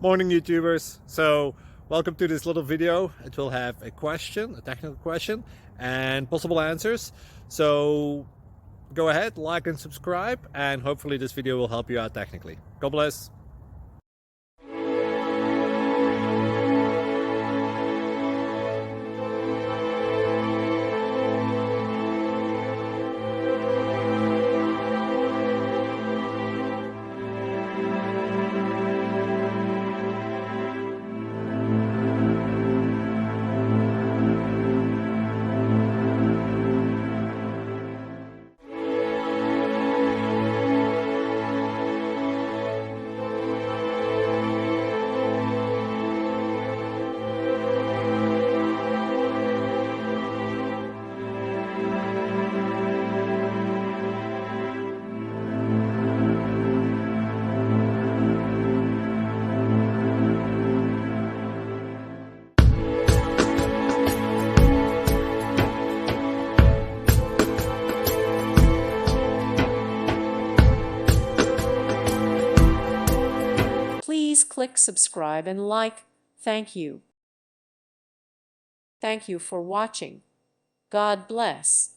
Morning YouTubers. So welcome to this little video. It will have a question, a technical question, and possible answers. So go ahead, like and subscribe, and hopefully this video will help you out technically. God bless. Please click subscribe and like. Thank you. Thank you for watching. God bless.